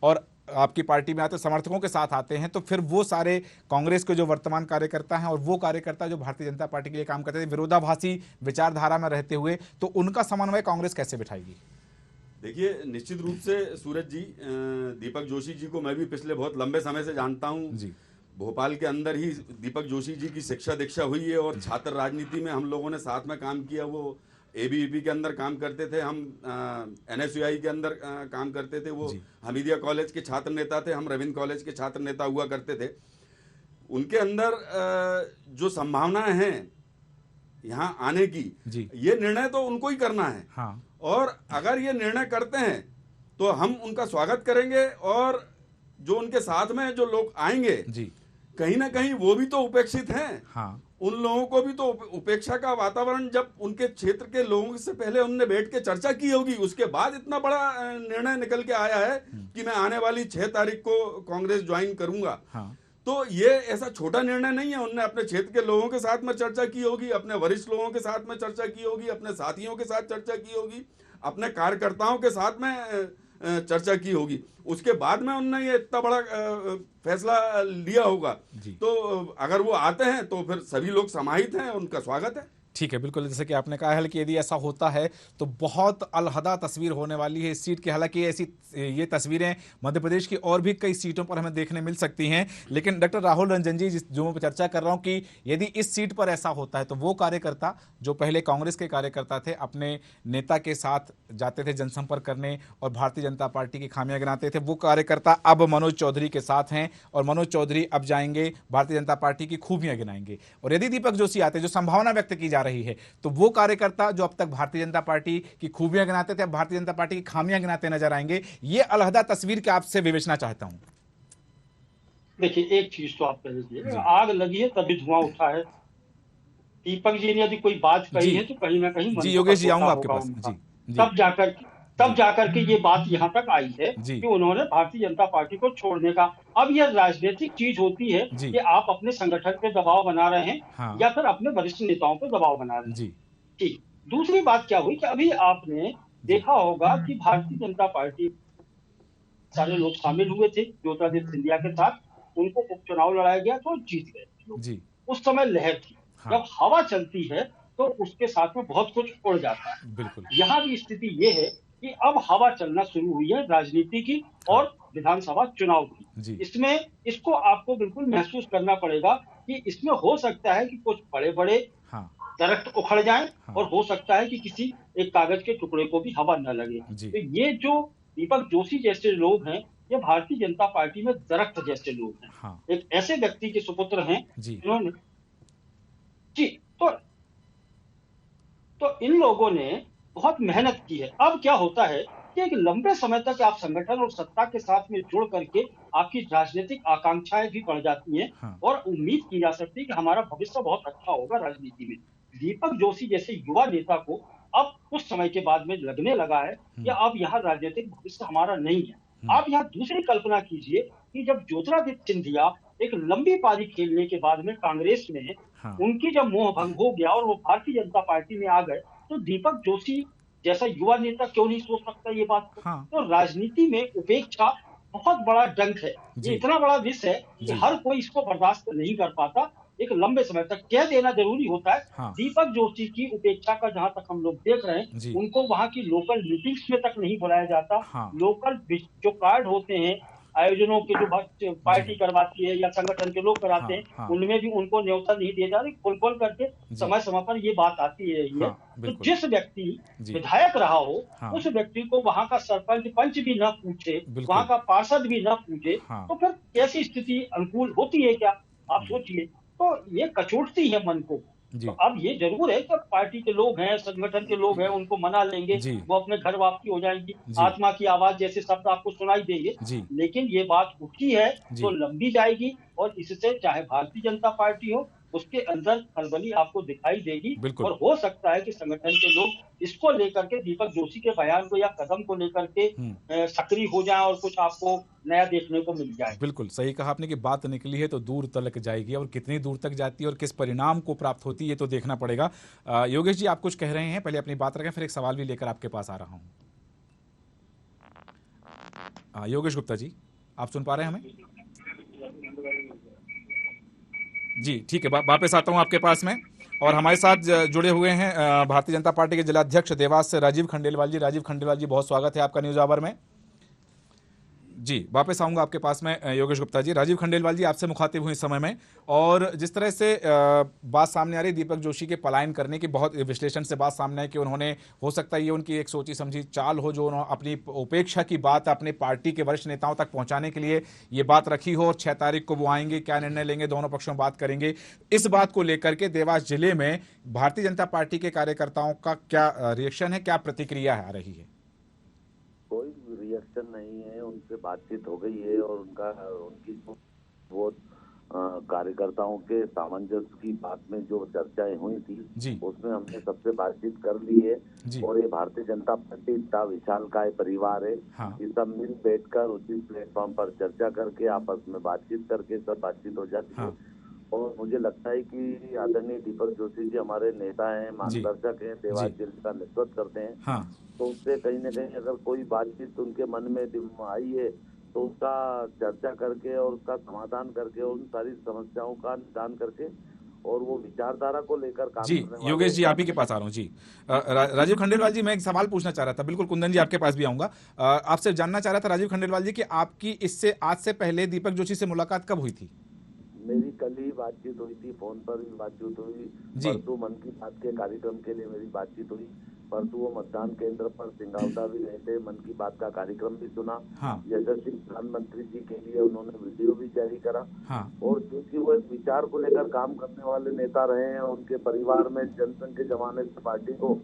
और आपकी पार्टी में आते समर्थकों के साथ आते हैं तो फिर वो सारे कांग्रेस के जो वर्तमान कार्यकर्ता हैं और वो कार्यकर्ता जो भारतीय जनता पार्टी के लिए काम करते थे विरोधाभासी विचारधारा में रहते हुए, तो उनका समन्वय कांग्रेस कैसे बिठाएगी?
देखिए, निश्चित रूप से सूरज जी, दीपक जोशी जी को मैं भी पिछले बहुत लंबे समय से जानता हूँ। भोपाल के अंदर ही दीपक जोशी जी की शिक्षा दीक्षा हुई है और छात्र राजनीति में हम लोगों ने साथ में काम किया। वो ABVP के अंदर काम करते थे, हम NSUI के अंदर काम करते थे। वो हमीदिया कॉलेज के छात्र नेता थे, हम रविंद्र कॉलेज के छात्र नेता हुआ करते थे। उनके अंदर जो संभावनाएं हैं यहाँ आने की, ये निर्णय तो उनको ही करना है। और अगर ये निर्णय करते हैं तो हम उनका स्वागत करेंगे और जो उनके साथ में जो लोग आएंगे कहीं ना कहीं वो भी तो उपेक्षित हैं। उन लोगों को भी तो उपेक्षा का वातावरण, जब उनके क्षेत्र के लोगों से पहले उनने बैठ के चर्चा की होगी, उसके बाद इतना बड़ा निर्णय निकल के आया है कि मैं आने वाली 6 तारीख को कांग्रेस ज्वाइन करूंगा। तो ये ऐसा छोटा निर्णय नहीं है। उनने अपने क्षेत्र के लोगों के साथ में चर्चा की होगी, अपने वरिष्ठ लोगों के साथ में चर्चा की होगी, अपने साथियों के साथ चर्चा की होगी, अपने कार्यकर्ताओं के साथ में चर्चा की होगी। उसके बाद में उन्होंने ये इतना बड़ा फैसला लिया होगा। तो अगर वो आते हैं तो फिर सभी लोग समाहित हैं, उनका स्वागत है।
ठीक है, बिल्कुल जैसे कि आपने कहा है कि यदि ऐसा होता है तो बहुत अलहदा तस्वीर होने वाली है इस सीट की। हालांकि ऐसी ये तस्वीरें मध्य प्रदेश की और भी कई सीटों पर हमें देखने मिल सकती हैं, लेकिन डॉक्टर राहुल रंजन जी, जो मैं चर्चा कर रहा हूं कि यदि इस सीट पर ऐसा होता है तो वो कार्यकर्ता जो पहले कांग्रेस के कार्यकर्ता थे, अपने नेता के साथ जाते थे जनसंपर्क करने और भारतीय जनता पार्टी की खामियां गिनाते थे, वो कार्यकर्ता अब मनोज चौधरी के साथ हैं और मनोज चौधरी अब जाएंगे भारतीय जनता पार्टी की खूबियां गिनाएंगे। और यदि दीपक जोशी आते, जो संभावना व्यक्त की जा रही है, तो वो कार्यकर्ता जो अब तक भारतीय जनता पार्टी की खूबियां गिनाते थे अब भारतीय जनता पार्टी की खामियां गिनाते नजर आएंगे। ये अलहदा तस्वीर के आपसे विवेचना चाहता हूं।
देखिए, एक चीज तो आप कह लीजिए, आग लगी है तभी धुआं उठा है। दीपक जी ने यदि कोई बात कही है तो कहीं ना कहीं
जी योगेश जी आऊंगा आपके पास।
तब जाकर के ये बात यहाँ तक आई है कि उन्होंने भारतीय जनता पार्टी को छोड़ने का। अब यह राजनीतिक चीज होती है कि आप अपने संगठन पे दबाव बना रहे हैं या फिर अपने वरिष्ठ नेताओं पे दबाव बना रहे हैं। ठीक, दूसरी बात क्या हुई कि अभी आपने देखा होगा कि भारतीय जनता पार्टी सारे लोग शामिल हुए थे ज्योतिरादित्य सिंधिया के साथ, उनको उपचुनाव लड़ाया गया तो जीत गए लोग।
जी
उस समय लहर थी।
हाँ।
जब हवा चलती है तो उसके साथ में बहुत कुछ उड़ जाता है।
बिल्कुल
यहाँ भी स्थिति ये है कि अब हवा चलना शुरू हुई है राजनीति की और विधानसभा चुनाव की। इसमें इसको आपको बिल्कुल महसूस करना पड़ेगा कि इसमें हो सकता है कि कुछ बड़े बड़े दरख्त उखड़ जाएं और हो सकता है कि किसी एक कागज के टुकड़े को भी हवा न लगे। तो ये जो दीपक जोशी जैसे लोग हैं, ये भारतीय जनता पार्टी में दरख्त जैसे लोग हैं। एक ऐसे व्यक्ति के सुपुत्र हैं जिन्होंने जी तो इन लोगों ने बहुत मेहनत की है। अब क्या होता है कि एक लंबे समय तक आप संगठन और सत्ता के साथ में जुड़ करके आपकी राजनीतिक आकांक्षाएं भी बढ़ जाती हैं और उम्मीद की जा सकती है कि हमारा भविष्य बहुत अच्छा होगा राजनीति में। दीपक जोशी जैसे युवा नेता को अब कुछ समय के बाद में लगने लगा है कि अब यहाँ राजनीतिक भविष्य हमारा नहीं है। आप यहाँ दूसरी कल्पना कीजिए कि जब ज्योतिरादित्य सिंधिया एक लंबी पारी खेलने के बाद में कांग्रेस में उनकी जब मोह भंग हो गया और वो भारतीय जनता पार्टी में आ गए, तो दीपक जोशी जैसा युवा नेता क्यों नहीं सोच सकता ये बात को? तो राजनीति में उपेक्षा बहुत बड़ा डंक है। ये इतना बड़ा विष है कि हर कोई इसको बर्दाश्त नहीं कर पाता। एक लंबे समय तक कह देना जरूरी होता है। दीपक जोशी की उपेक्षा का जहां तक हम लोग देख रहे हैं, उनको वहां की लोकल मीटिंग्स में तक नहीं बुलाया जाता। लोकल जो कार्ड होते हैं आयोजनों के जो पार्टी करवाती है या संगठन के लोग कराते हैं, उनमें भी उनको न्योता नहीं दिया जाता। खुल करके समय समय पर ये बात आती है। तो जिस व्यक्ति विधायक रहा हो, उस व्यक्ति को वहां का सरपंच पंच भी न पूछे, वहां का पार्षद भी न पूछे, तो फिर कैसी स्थिति अनुकूल होती है क्या? आप सोचिए। तो ये कचोटती है मन को। तो अब ये जरूर है कि पार्टी के लोग हैं, संगठन के लोग हैं, उनको मना लेंगे, वो अपने घर वापसी हो जाएंगी, आत्मा की आवाज जैसे शब्द आपको सुनाई देंगे। लेकिन ये बात उठी है तो लंबी जाएगी और इससे चाहे भारतीय जनता पार्टी हो, उसके अंदर खलबली आपको दिखाई देगी। और हो सकता है कि संगठन के लोग इसको लेकर के दीपक जोशी के बयान को या कदम को लेकर के सक्रिय हो जाएं और कुछ आपको नया देखने को मिल जाए।
बिल्कुल सही कहा आपने कि बात निकली है तो दूर तक जाएगी और कितनी दूर तक जाती है और किस परिणाम को प्राप्त होती है ये तो देखना पड़ेगा। योगेश जी, आप कुछ कह रहे हैं, पहले अपनी बात रखें, फिर एक सवाल भी लेकर आपके पास आ रहा हूँ। योगेश गुप्ता जी, आप सुन पा रहे हैं हमें? जी ठीक है, वापस आता हूं आपके पास में। और हमारे साथ जुड़े हुए हैं भारतीय जनता पार्टी के जिलाध्यक्ष देवास से राजीव खंडेलवाल जी। राजीव खंडेलवाल जी, बहुत स्वागत है आपका न्यूज आवर में। जी वापस आऊंगा आपके पास में योगेश गुप्ता जी। राजीव खंडेलवाल जी, आपसे मुखातिब हुए इस समय में, और जिस तरह से बात सामने आ रही दीपक जोशी के पलायन करने की, बहुत विश्लेषण से बात सामने है कि उन्होंने, हो सकता है ये उनकी एक सोची समझी चाल हो, जो उन्होंने अपनी उपेक्षा की बात अपने पार्टी के वरिष्ठ नेताओं तक पहुंचाने के लिए ये बात रखी हो, और 6 तारीख को वो आएंगे, क्या निर्णय लेंगे, दोनों पक्षों में बात करेंगे। इस बात को लेकर के देवास जिले में भारतीय जनता पार्टी के कार्यकर्ताओं का क्या रिएक्शन है, क्या प्रतिक्रिया आ रही है?
कोई रिएक्शन नहीं है, उनसे बातचीत हो गई है और उनकी वो कार्यकर्ताओं के सामंजस्य की बात में जो चर्चाएं हुई थी उसमें हमने सबसे बातचीत कर ली है। और ये भारतीय जनता पार्टी इतना विशालकाय परिवार है कि सब मिल बैठकर उचित प्लेटफॉर्म पर चर्चा करके आपस में बातचीत करके सब बातचीत हो जाती है। और मुझे लगता है कि आदरणीय दीपक जोशी जी हमारे नेता हैं, मार्गदर्शक हैं, देवास जिले का नेतृत्व करते हैं। तो उससे कहीं न कहीं अगर कोई बातचीत उनके मन में आई है तो उसका चर्चा करके और उसका समाधान करके, उन सारी समस्याओं का निदान करके और वो विचारधारा को लेकर काम
जी। योगेश जी, आप ही के पास आ रहा हूँ जी। राजीव खंडेलवाल जी, मैं एक सवाल पूछना चाह रहा था, बिल्कुल कुंदन जी आपके पास भी आऊंगा। आपसे जानना चाह रहा था राजीव खंडेलवाल जी कि आपकी इससे आज से पहले दीपक जोशी से मुलाकात कब हुई थी?
मेरी कल ही बातचीत हुई थी, फोन पर भी बातचीत हुई। परसों मन की बात के कार्यक्रम के लिए मेरी बातचीत हुई। परसों वो मतदान केंद्र पर सिंगावदा भी गए थे, मन की बात का कार्यक्रम भी सुना। यशस्वी प्रधानमंत्री जी के लिए उन्होंने वीडियो भी जारी करा। और क्योंकि वो एक विचार को लेकर काम करने वाले नेता रहे हैं, उनके परिवार में जनसंघ के जमाने से पार्टी को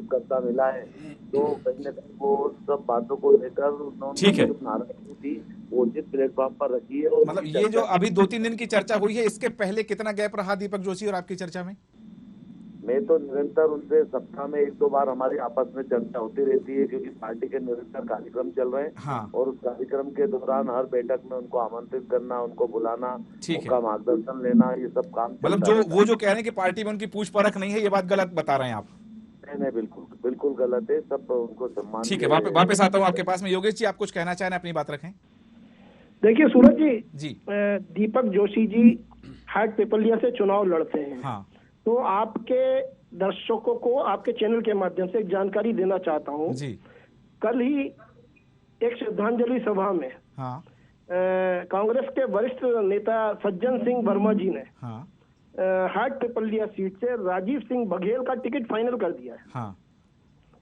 करता मिला है, तो कहीं न कहीं वो सब बातों को लेकर उन्होंने नाराजगी थी वो उचित प्लेटफॉर्म पर रखी है।
मतलब ये जो अभी 2-3 दिन की चर्चा हुई है, इसके पहले कितना गैप रहा दीपक जोशी और आपकी चर्चा में?
मैं तो निरंतर उनसे सप्ताह में 1-2 बार हमारी आपस में चर्चा होती रहती है, क्योंकि पार्टी के निरंतर कार्यक्रम चल रहे हैं। और उस कार्यक्रम के दौरान हर बैठक में उनको आमंत्रित करना, उनको बुलाना, उनका मार्गदर्शन लेना, ये सब काम।
मतलब जो वो जो कह रहे हैं कि पार्टी में उनकी पूछ परख नहीं है, ये बात गलत बता रहे हैं आप?
नहीं, बिल्कुल गलत है। सब उनको सम्मान।
ठीक है, वापस आता हूँ आपके पास में। योगेश जी, आप कुछ कहना चाहें, अपनी बात रखें।
देखिए सूरज
जी,
दीपक जोशी जी हाट पिपलिया से चुनाव लड़ते हैं।
हाँ।
तो आपके दर्शकों को आपके चैनल के माध्यम से एक जानकारी देना चाहता हूँ
जी। कल
ही एक श्रद्धांजलि सभा में
हाँ।
कांग्रेस के वरिष्ठ नेता सज्जन सिंह वर्मा जी ने
हाँ।
हाट पिपलिया सीट से राजीव सिंह बघेल का टिकट फाइनल कर दिया है।
हाँ।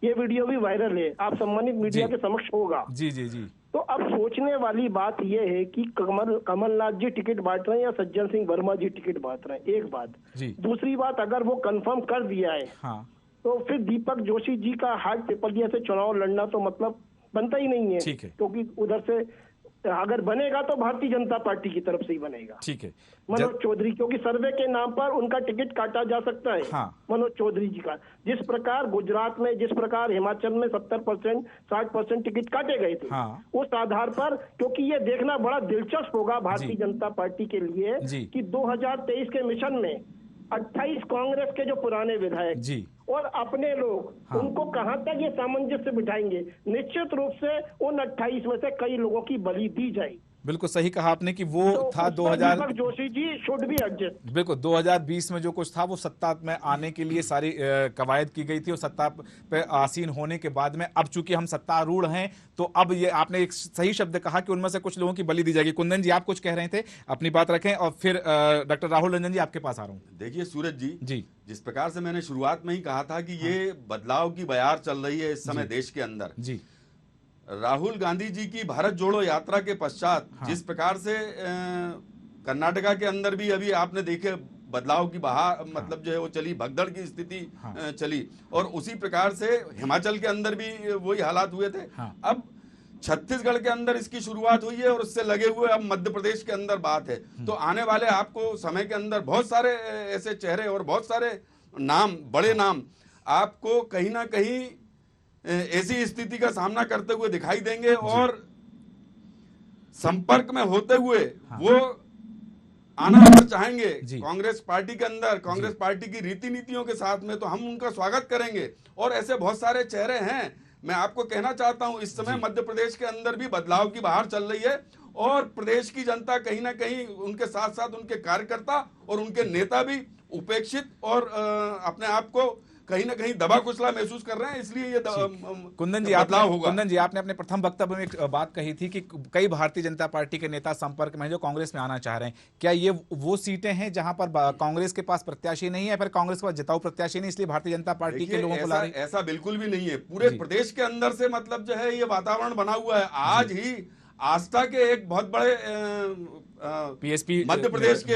ये वीडियो भी वायरल है, आप सम्मानित मीडिया के समक्ष होगा।
जी जी जी।
तो अब सोचने वाली बात यह है कि कमलनाथ जी टिकट बांट रहे हैं या सज्जन सिंह वर्मा जी टिकट बांट रहे हैं, एक बात। दूसरी बात, अगर वो कंफर्म कर दिया है
हाँ।
तो फिर दीपक जोशी जी का हाट पिपलिया से चुनाव लड़ना तो मतलब बनता ही नहीं है।
ठीक है।
क्योंकि उधर से अगर बनेगा तो भारतीय जनता पार्टी की तरफ से ही बनेगा।
ठीक है।
मनोज चौधरी, क्योंकि सर्वे के नाम पर उनका टिकट काटा जा सकता है।
हाँ।
मनोज चौधरी जी का, जिस प्रकार गुजरात में, जिस प्रकार हिमाचल में 70% 60% टिकट काटे गए थे।
हाँ।
उस आधार पर, क्योंकि ये देखना बड़ा दिलचस्प होगा भारतीय जनता पार्टी के लिए कि 2023 के मिशन में 28 कांग्रेस के जो पुराने विधायक
जी
और अपने लोग, हाँ, उनको कहां तक ये सामंजस्य बिठाएंगे। निश्चित रूप से उन 28 में से कई लोगों की बलि दी जाएगी।
बिल्कुल सही कहा आपने कि वो
तो
था 2000
Joshi ji should be adjust.
बिल्कुल 2020 में जो कुछ था वो सत्ता में आने के लिए सारी कवायद की गई थी और सत्ता पे आसीन होने के बाद में अब चूंकि हम सत्तारूढ़ हैं तो अब ये आपने एक सही शब्द कहा कि उनमें से कुछ लोगों की बलि दी जाएगी। कुंदन जी, आप कुछ कह रहे थे, अपनी बात रखें और फिर डॉक्टर राहुल रंजन जी आपके पास आ रहा हूँ।
देखिए सूरज जी, जिस प्रकार से मैंने शुरुआत में ही कहा था कि ये बदलाव की बयार चल रही है इस समय देश के अंदर। जी, राहुल गांधी जी की भारत जोड़ो यात्रा के पश्चात जिस प्रकार से कर्नाटका के अंदर भी अभी आपने देखे बदलाव की बहार मतलब जो है वो चली, भगदड़ की स्थिति चली, और उसी प्रकार से हिमाचल के अंदर भी वही हालात हुए थे। अब छत्तीसगढ़ के अंदर इसकी शुरुआत हुई है और उससे लगे हुए अब मध्य प्रदेश के अंदर बात है। तो आने वाले आपको समय के अंदर बहुत सारे ऐसे चेहरे और बहुत सारे नाम, बड़े नाम आपको कहीं ना कहीं ऐसी स्थिति का सामना करते हुए दिखाई देंगे और संपर्क में होते हुए वो आना अगर चाहेंगे कांग्रेस पार्टी के अंदर, कांग्रेस पार्टी की रीति नीतियों के साथ में, तो हम उनका स्वागत करेंगे। और ऐसे बहुत सारे चेहरे हैं। मैं आपको कहना चाहता हूं इस समय मध्य प्रदेश के अंदर भी बदलाव की बहार चल रही है और प्रदेश की जनता कहीं ना कहीं उनके साथ साथ उनके कार्यकर्ता और उनके नेता भी उपेक्षित और अपने आप को कहीं ना कहीं दबा कुचला महसूस कर रहे हैं। इसलिए ये
कुंदन जी बदलाव होगा। कुंदन जी, आपने अपने प्रथम वक्तव्य में एक बात कही थी कि कई भारतीय जनता पार्टी के नेता संपर्क में जो कांग्रेस में आना चाह रहे हैं। क्या ये वो सीटें हैं जहां पर कांग्रेस के पास प्रत्याशी नहीं है, फिर कांग्रेस के पास जिताऊ प्रत्याशी नहीं, इसलिए भारतीय जनता पार्टी के लोगों को ला रही है?
ऐसा बिल्कुल भी नहीं है। पूरे प्रदेश के अंदर से मतलब जो है ये वातावरण बना हुआ है। आज ही आस्था के एक बहुत बड़े
पीएसपी
मध्य प्रदेश के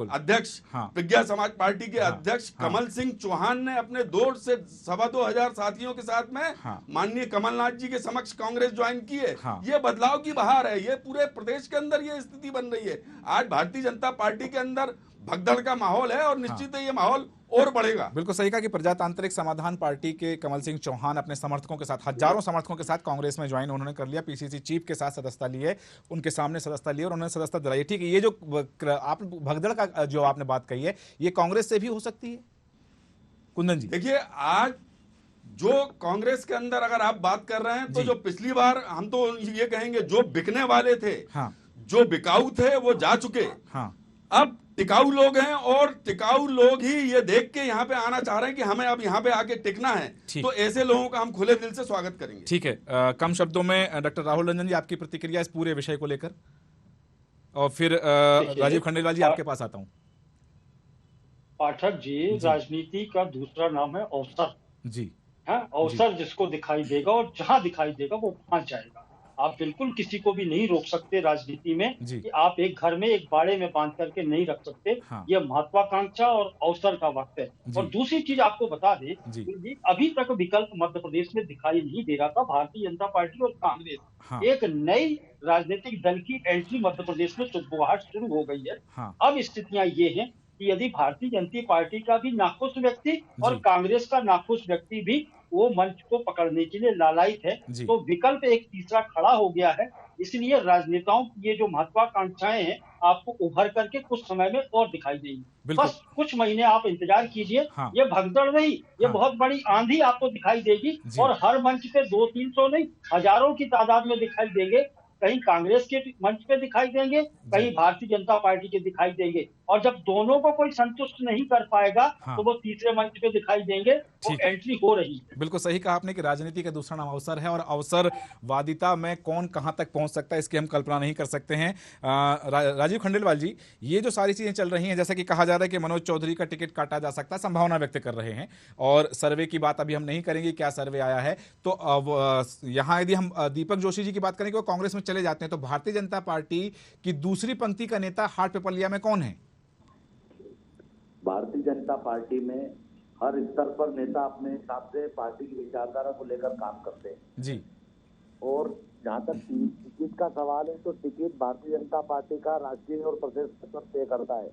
अध्यक्ष, प्रज्ञा समाज पार्टी के अध्यक्ष कमल सिंह चौहान ने अपने 2 से 2,2500 साथियों के साथ में माननीय कमलनाथ जी के समक्ष कांग्रेस ज्वाइन की है। ये बदलाव की बहार है। ये पूरे प्रदेश के अंदर ये स्थिति बन रही है। आज भारतीय जनता पार्टी के अंदर भगदड़ का माहौल है और निश्चित है ये माहौल और बढ़ेगा।
बिल्कुल सही कहा कि प्रजातांत्रिक समाधान पार्टी के कमल सिंह चौहान अपने समर्थकों के साथ, हजारों समर्थकों के साथ कांग्रेस में ज्वाइन उन्होंने कर लिया। पीसीसी चीफ के साथ सदस्यता ली है, उनके सामने सदस्यता ली और उन्होंने सदस्यता दिलाई। ठीक है, ये जो आप भगदड़ का जो आपने बात कही है ये कांग्रेस से भी हो सकती है। कुंदन जी,
देखिए आज जो कांग्रेस के अंदर अगर आप बात कर रहे हैं तो जो पिछली बार हम तो ये कहेंगे जो बिकने वाले थे, जो बिकाऊ थे वो जा चुके। अब टिकाऊ लोग हैं और टिकाऊ लोग ही ये देख के यहाँ पे आना चाह रहे हैं कि हमें अब यहाँ पे आके टिकना है। तो ऐसे लोगों का हम खुले दिल से स्वागत करेंगे।
ठीक है, कम शब्दों में डॉक्टर राहुल रंजन जी आपकी प्रतिक्रिया इस पूरे विषय को लेकर, और फिर राजीव खंडेलवाल जी आपके पास आता हूँ।
पाठक जी, राजनीति का दूसरा नाम है अवसर
जी।
अवसर जिसको दिखाई देगा और जहां दिखाई देगा वो पहुंच जाएगा। आप बिल्कुल किसी को भी नहीं रोक सकते राजनीति में कि आप एक घर में एक बाड़े में बांध करके नहीं रख सकते। ये महत्वाकांक्षा और अवसर का वक्त है। और दूसरी चीज आपको बता दें, अभी तक विकल्प मध्य प्रदेश में दिखाई नहीं दे रहा था। भारतीय जनता पार्टी और कांग्रेस एक नई राजनीतिक दल की एंट्री मध्य प्रदेश में सुगबुगाहट शुरू हो गई है। अब स्थितियां ये हैं कि यदि भारतीय जनता पार्टी का भी नाखुश व्यक्ति और कांग्रेस का नाखुश व्यक्ति भी वो मंच को पकड़ने के लिए लालायित है, तो विकल्प एक तीसरा खड़ा हो गया है। इसलिए राजनेताओं की ये जो महत्वाकांक्षाएं हैं आपको उभर करके कुछ समय में और दिखाई देंगी। बस कुछ महीने आप इंतजार कीजिए। हाँ। ये भगदड़ नहीं, ये बहुत बड़ी आंधी आपको दिखाई देगी और हर मंच पे 200-300 नहीं, हजारों की तादाद में दिखाई देंगे। कहीं कांग्रेस के मंच पे दिखाई देंगे, कहीं भारतीय जनता पार्टी के दिखाई देंगे, और जब दोनों को कोई संतुष्ट नहीं कर पाएगा तो वो तीसरे मंच पे दिखाई देंगे। वो एंट्री हो रही है।
बिल्कुल सही कहा आपने कि राजनीति का दूसरा नाम अवसर है, और अवसरवादिता में कौन कहां तक पहुंच सकता है इसकी हम कल्पना नहीं कर सकते हैं। राजीव खंडेलवाल जी, ये जो सारी चीजें चल रही हैं, जैसा कि कहा जा रहा है कि मनोज चौधरी का टिकट काटा जा सकता है, संभावना व्यक्त कर रहे हैं, और सर्वे की बात अभी हम नहीं करेंगे क्या सर्वे आया है। तो यहाँ यदि हम दीपक जोशी जी की बात करें कि वो कांग्रेस में चले जाते हैं, तो भारतीय जनता पार्टी की दूसरी पंक्ति का नेता हाट पिपलिया में कौन है?
भारतीय जनता पार्टी में हर स्तर पर नेता अपने हिसाब से पार्टी की विचारधारा को लेकर काम करते हैं जी। और जहाँ तक टिकट का सवाल है, तो टिकट भारतीय जनता पार्टी का राष्ट्रीय और प्रदेश स्तर पर तय करता है।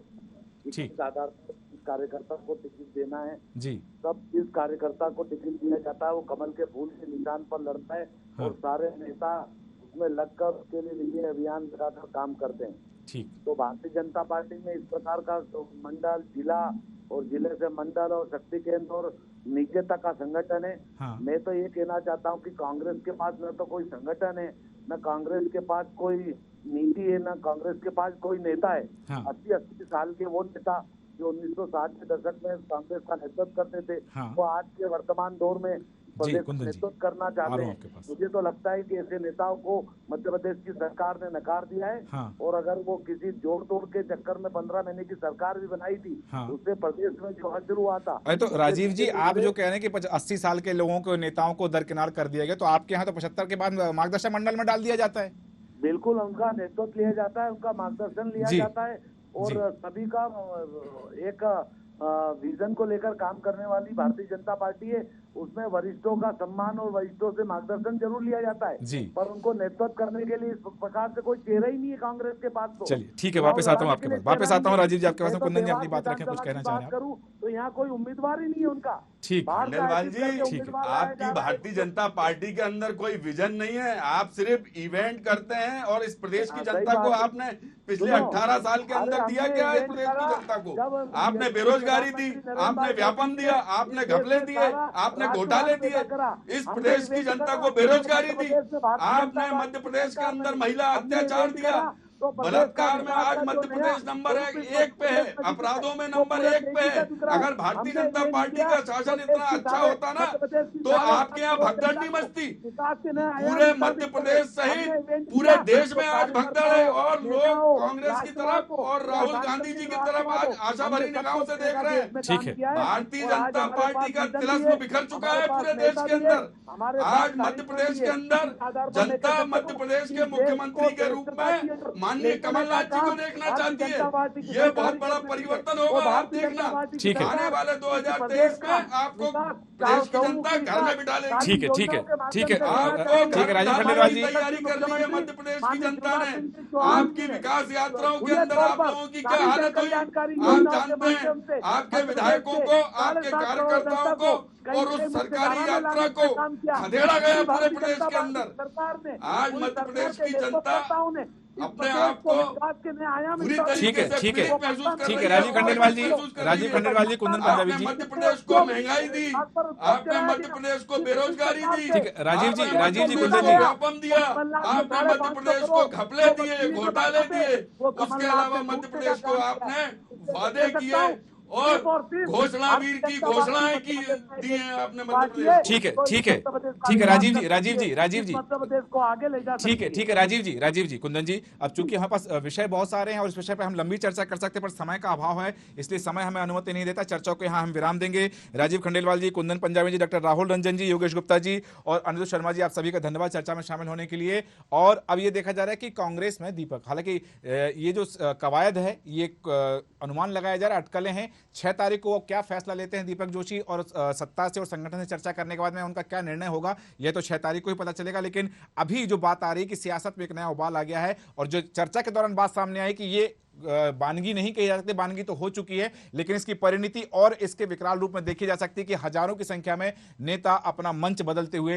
इस आधार पर इस कार्यकर्ता को टिकट देना है जी। तब जिस कार्यकर्ता को टिकट दिया जाता है वो कमल के फूल के निशान पर लड़ता है। हाँ। और सारे नेता उसमें लगकर उसके लिए विजय अभियान लगाकर काम करते हैं। ठीक। तो भारतीय जनता पार्टी में इस प्रकार का मंडल, जिला, और जिले से मंडल और शक्ति केंद्र और नीचे तक का संगठन है। हाँ। मैं तो ये कहना चाहता हूँ कि कांग्रेस के पास न तो कोई संगठन है, न कांग्रेस के पास कोई नीति है, न कांग्रेस के पास कोई नेता है। हाँ। 80 साल के वो नेता जो 1960 के दशक में कांग्रेस का नेतृत्व करते थे, हाँ। वो आज के वर्तमान दौर में नेतृत्व करना चाहते हैं। मुझे तो लगता है कि ऐसे नेताओं को मध्य प्रदेश की सरकार ने नकार दिया है। हाँ। और अगर वो किसी जोड़ तोड़ के चक्कर में 15 महीने की सरकार भी बनाई थी, हाँ। उससे प्रदेश में जो हज हुआ था।
तो राजीव जी, आप जो कह रहे हैं कि 80 साल के लोगों को, नेताओं को दरकिनार कर दिया गया, तो आपके यहाँ तो 75 के बाद मार्गदर्शन मंडल में डाल दिया जाता है?
बिल्कुल, उनका नेतृत्व लिया जाता है, उनका मार्गदर्शन लिया जाता है, और सभी का एक विजन को लेकर काम करने वाली भारतीय जनता पार्टी है। उसमें वरिष्ठों का सम्मान और वरिष्ठों से मार्गदर्शन जरूर लिया जाता है जी। पर उनको नेतृत्व करने के लिए इस प्रकार से कोई चेहरा ही नहीं है कांग्रेस के पास। तो
चलिए ठीक है, वापस आता हूँ आपके पास, वापस आता हूँ राजीव जी आपके पास। कुंदन जी अपनी बात रखें, कुछ कहना चाह रहे हैं?
करूँ तो यहाँ कोई उम्मीदवार ही नहीं है उनका।
ठीक, खंडेलवाल जी, ठीक है। आपकी भारतीय जनता पार्टी के अंदर कोई विजन नहीं है, आप सिर्फ इवेंट करते हैं, और इस प्रदेश की जनता को आपने पिछले 18 साल के अंदर दिया क्या? इस प्रदेश की जनता को आपने बेरोजगारी दी, आपने व्यापम दिया, आपने घपले दिए, आपने घोटाले दिए, इस प्रदेश की जनता को बेरोजगारी दी, आपने मध्य प्रदेश के अंदर महिला अत्याचार दिया, बलात्कार में आज मध्य प्रदेश नंबर 1 पे है, अपराधों में नंबर 1 पे है। अगर भारतीय जनता पार्टी का शासन इतना अच्छा होता ना, तो आपके यहाँ भगदड़ नहीं मचती। पूरे मध्य प्रदेश सहित पूरे देश में आज भगदड़ है, और लोग कांग्रेस की तरफ और राहुल गांधी जी की तरफ आज आशा भरी निगाहों से देख रहे हैं।
ठीक है,
भारतीय जनता पार्टी का तिलस्म बिखर चुका है पूरे देश के अंदर। आज मध्य प्रदेश के अंदर जनता मध्य प्रदेश के मुख्यमंत्री के रूप में माननीय कमलनाथ जी को देखना चाहती है। ये बहुत बड़ा परिवर्तन होगा, आप देखना।
ठीक है,
आने वाले 2023 में आपको प्रदेश की जनता घर में बिठा लेगी।
ठीक है, ठीक है, ठीक है,
ठीक है
राजीव खंडेलवाल जी,
तैयारी कर ली है मध्य प्रदेश की जनता ने। आपकी विकास यात्राओं के अंदर आप लोगों की क्या हालत हुई आप जानते हैं। आपके विधायकों को, आपके कार्यकर्ताओं को और उस सरकारी यात्रा को खदेड़ा गया पूरे प्रदेश के अंदर। आज मध्य प्रदेश की जनता अपने आप को पूरी तरीके से
ठीक है, राजीव खंडेलवाल जी, कुंदन पंजाबी जी,
मध्य प्रदेश को महंगाई दी, आपने मध्य प्रदेश को बेरोजगारी दी।
ठीक है, राजीव जी, कुंदन जी,
व्यापम दिया, आपने मध्य प्रदेश को घपले दिए, घोटाले दिए। उसके अलावा मध्य प्रदेश को आपने वादे किए और घोषणावीर की घोषणाएं की दी है आपने मध्य प्रदेश।
ठीक है, राजीव जी,
को आगे ले जा।
ठीक है, राजीव जी, कुंदन जी, अब चूंकि हमारे पास विषय बहुत सारे हैं और इस विषय पर हम लंबी चर्चा कर सकते हैं, पर समय का अभाव है, इसलिए समय हमें अनुमति नहीं देता। चर्चा को यहाँ हम विराम देंगे। राजीव खंडेलवाल जी, कुंदन पंजाबी जी, डॉक्टर राहुल रंजन जी, योगेश गुप्ता जी और अनिरुद्ध शर्मा जी, आप सभी का धन्यवाद चर्चा में शामिल होने के लिए। और अब ये देखा जा रहा है कि कांग्रेस में दीपक, हालांकि ये जो कवायद है, ये अनुमान लगाया जा रहा है, अटकलें हैं, 6 तारीख को क्या फैसला लेते हैं दीपक जोशी और सत्ता से और संगठन से चर्चा करने के बाद में उनका क्या निर्णय होगा, यह तो 6 तारीख को ही पता चलेगा। लेकिन अभी जो बात आ रही है कि सियासत में एक नया उबाल आ गया है, और जो चर्चा के दौरान बात सामने आई कि ये बानगी नहीं कही जा सकती, बानगी तो हो चुकी है, लेकिन इसकी परिणति और इसके विकराल रूप में देखी जा सकती है कि हजारों की संख्या में नेता अपना मंच बदलते हुए